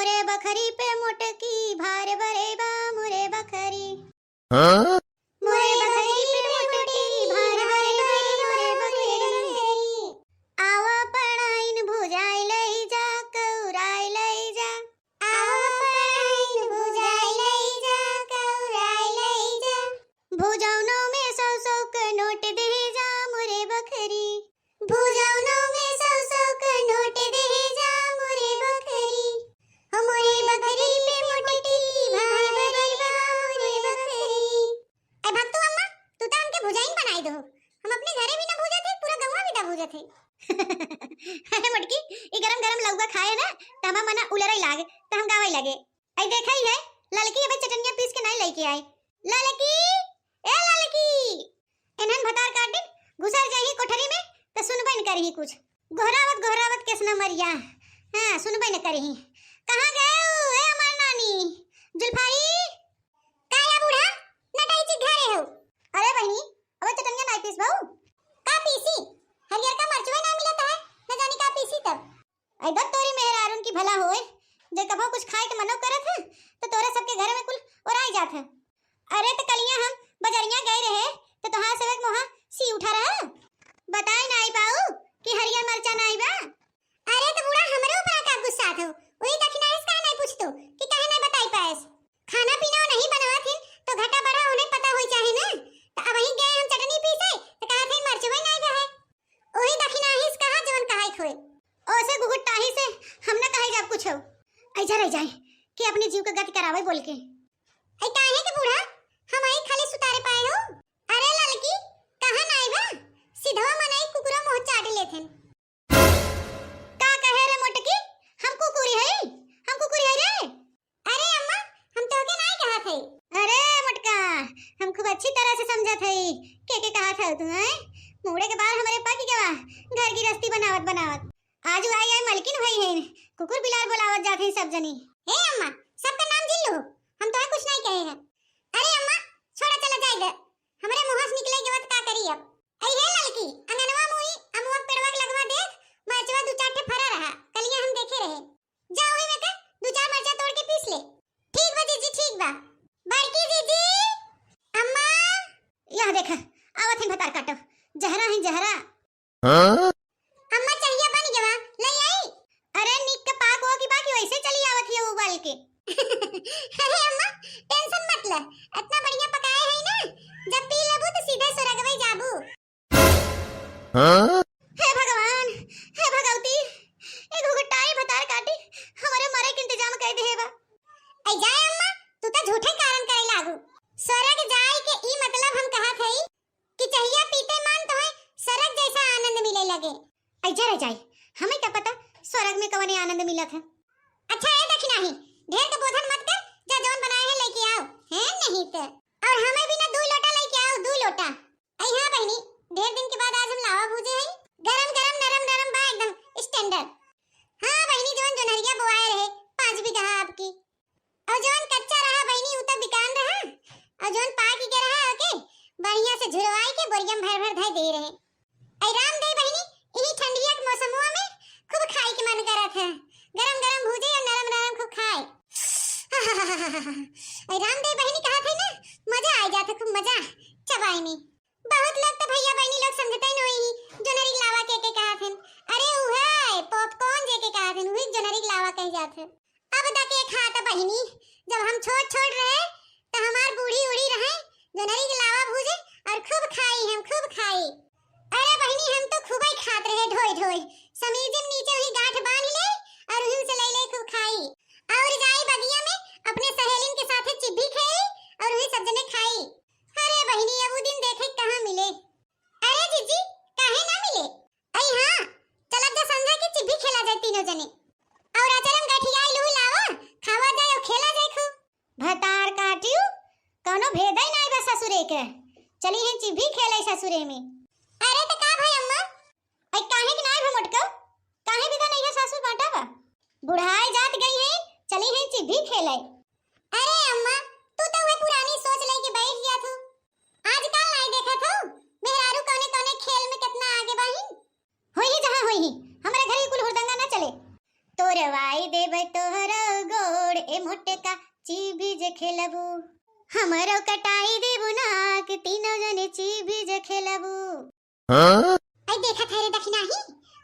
मोरे बखरी पे मोटकी भार बरे बा मोरे बखरी। हाँ? मोरे बखरी पे मोटकी भार बरे बा मोरे बखरी। आवा पढ़ाइन भुजाई लई जा कौराई लई जा। आवा पढ़ाइन भुजाई लई जा कौराई लई जा। भुजौनों में 100-100 का नोट दे जा मोरे बखरी। भुजौनों में 100-100 का नोट दे जा मोरे बखरी। हो मोरे बखरी पे मोटकी भार बरे बा मोरे बखरी। ए भक्तू अम्मा तू तो हमके भुजाइन बनाई दो। हम अपने घरे भी ना भूजा थे, पूरा गौवा भी ना भूजा थे। अरे मटकी ई गरम-गरम लौका खाए ना त हम मना उलरई लागे त हम गावई लगे। आई देखई है ललकी अबे चटनिया पीस के नहीं लेके आई। ललकी ए ललकी एनहन भतार काटिन घुसर जाही कोठरी में त सुनबे न करही कुछ। घोरावत केस न मरिया। हां सुनबे न करही। कहां गए हो ए अमर नानी? जुल्फाई काया बूढ़ा नटाई ची घरे हो। अरे बहनी अबे चटनिया नहीं पीस बहु का पीसी? हरियर का मरचवा ना मिलता है न जानी का पीसी तब। आई दत तोरी मेहरारून की भला होए जे कभो कुछ खाए के मनो करत है तो तोरे सबके घर में कुल ओराई जात है। अरे तो कलिया हम बजरिया गए रहे तो तोहार सेवक मोहा सी उठा रहा बताई ना आई पाऊ कि हरियर मरचा ना आई बा। अरे तो बूढ़ा हमरे ऊपर का गुस्सा थो वही दखिना इसका नहीं पूछतो कि काहे नहीं बताई पाएस। खाना पीना नहीं बनावत हिन तो घाटा बढ़ा होने पता होई चाहे ना। तो अब वहीं गए हम चटनी पीसे तो कहा थे मरचवा नहीं बा है वही दखिना हिस कहा जवन कहाई खोए ओसे गुगुटाही से हम ना कहे जब कुछ हो ऐसा रह जाए कि अपने जीव का गति करावे बोल के। ऐ काहे के बूढ़ा हम आई खाली सुतारे पाए हो। अरे ललकी कहां ना आई बा सीधवा मनाई कुकुरा मोह चाट लेथेन। का कहे रे मोटकी हम कुकुरी है रे। अरे अम्मा हम तो के नहीं कहा थे। अरे मटका हम खूब अच्छी तरह से समझा थे के कहा था तू है मुड़े के बाद हमारे पाकी के बा घर की रस्ती बनावत आज आई मलकिन भाई है कुकुर बिलार बुलावत जाते हैं सब जनी। हे अम्मा सबका नाम जिल लो हम तो कुछ नहीं कहे हैं। अरे अम्मा छोड़ा चला जाए दे हमारे मुंह से निकले के बाद का करी अब। ऐ हे ललकी अंगनवा मुई अमुआ पेड़वा लगवा देख मरचवा दो चार ठे फरा रहा कलिया हम देखे रहे जा ओही में के दो चार मरचा तोड़ के पीस ले। ठीक बा जीजी ठीक बा। बड़की जीजी अम्मा यह देख आवत है भतार काटो जहरा है जहरा। हां अम्मा चाहिए बन गवा ले आई। अरे निक के पाक हो की बाकी वैसे चली आवत है उबाल के। अरे अम्मा टेंशन मत ले इतना बढ़िया पकाए है ना जब पी लेबू तो सीधे सुरगवे जाबू। हां हे भगवान हे भगवती ए घुघटाई भतार काटी हमारे मरे के इंतजाम कर दे हेबा। ऐ जाए अम्मा तू तो झूठे कारण करे लागू। स्वर्ग जाए के ई मतलब हम कहा थे कि चाहिए पीते मान तो है स्वर्ग जैसा आनंद मिले लगे। ऐ जा जाए हमें क्या पता स्वर्ग में कवने आनंद मिलत है। अच्छा है दखिना ही ढेर के बोधन मत कर जा जौन बनाए है लेके आओ है नहीं तो और हमें भी ना 2 लोटा लेके आओ 2 लोटा। ऐ हां बहनी ढेर दिन के बाद आज हम लावा भूजे हैं गरम नरम बा एकदम स्टैंडर्ड। हां बहनी जौन जोनहरिया बोआए रहे 5 बीघा आपकी और जौन कच्चा रहा बहनी उ तो बिकान रहा और जौन पाक के रहा ओके बढ़िया से झुरवाई के बोरियम भर धय दे रहे। ऐ राम दे बहनी यही ठंडिया के मौसमवा में खूब खाए के मन करत है गरम भूजे और नरम खूब खाए। ऐ रामदेव बहनी कहा थे ना मजा आ जाता खूब मजा चबाई में। बहुत लोग तो भैया बहनी लोग समझते नहीं जोनरी लावा के कहा थे। अरे उ है पॉपकॉर्न जे के कहा थे वही जोनरी लावा कह जाते। अब तक ये खाता बहनी जब हम छोड़ रहे तो हमार बूढ़ी उड़ी रहे जोनरी लावा भूजे और खूब खाई हम खूब खाई। अरे बहनी हम तो खूब ही खात रहे ढोई समीजिम नीचे वही गांठ बांध ले और उहिम से ले खूब खाई और जाई बगिया में अपने सहेलिन के साथे चिब्भी खाई और वही सब जने खाई। अरे बहनी अब वो दिन देखे कहां मिले। अरे जीजी काहे ना मिले। ऐ हां चला जा संध्या के चिब्भी खेला जाए तीनों जने और आचरम गठियाई लू लावा खावा जाए और खेला जाए खूब। भतार काटियो कोनो भेदई नहीं बस ससुरे के चली है चिब्भी खेले ससुरे में। अरे तो का भाई अम्मा ऐ काहे के नाय भमटको काहे बिदा नहीं है सासू बाटा बा बुढ़ाई जात गई है चली है चिब्भी खेले। अरे अम्मा तू तो वह पुरानी सोच लेके बैठ गया तू आज काल नहीं देखा था मेहरारू कोने खेल में कितना आगे बाहिन होई जहां होई हमारे घर ही कुल हुरदंगा ना चले। तोरवाई देबै तोहर मोटका चीबीज खेलबू हमरो कटाई देबू नाक तीनों जने चीबीज खेलबू आई देखा थे रे दखिनाही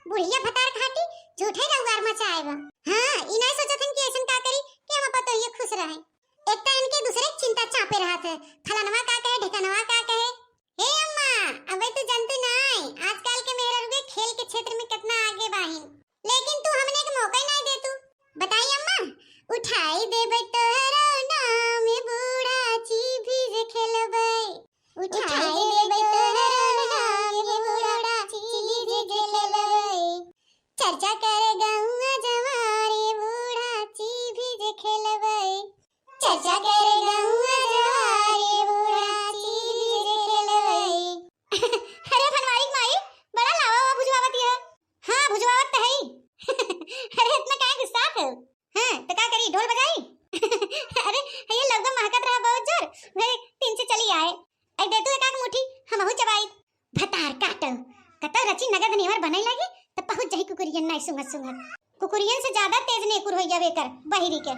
बुढ़िया भतार खाटी झूठे रउआर मचाएबा हां ई नहीं सोचथन कि ऐसन का करी कि हम पतो ये खुश रहे एक टाइम के दूसरे चिंता चापे रहा थे फलानवा का कहे ढेकनवा का कहे हे अम्मा अबे तू जानती नहीं आजकल के मेहरा रुके खेल के क्षेत्र में कितना आगे बाहिन लेकिन तू हमने एक मौका ही नहीं दे तू बताई अम्मा उठाई दे तोहरा नाम बूढ़ा चीबीज खेलबै उठाई दे तोहरा नाम बूढ़ा चीबीज खेलबै चर्चा करे गाँव जवारे बूढ़ा चीबीज खेलबै चर्चा करे गाँव जवारे बूढ़ा चीबीज खेलबै अरे फनवारी माई बड़ा लावा भुजवावत है हां भुजवावत तो है अरे इतना काहे गुस्सा है हां तो का करी ढोल बजाई अरे ये लगदा महकत रहा बहुत जोर वे तीन से चली आए आई दे तू एक आक मुट्ठी हमहु चबाई भतार काटो कत रची नगद नेवर बनई लागी त पहुंच जही कुकुरियन नहीं सुंगत सुंगत कुकुरियन से ज्यादा तेज नेकुर होई जावे कर बहिरी के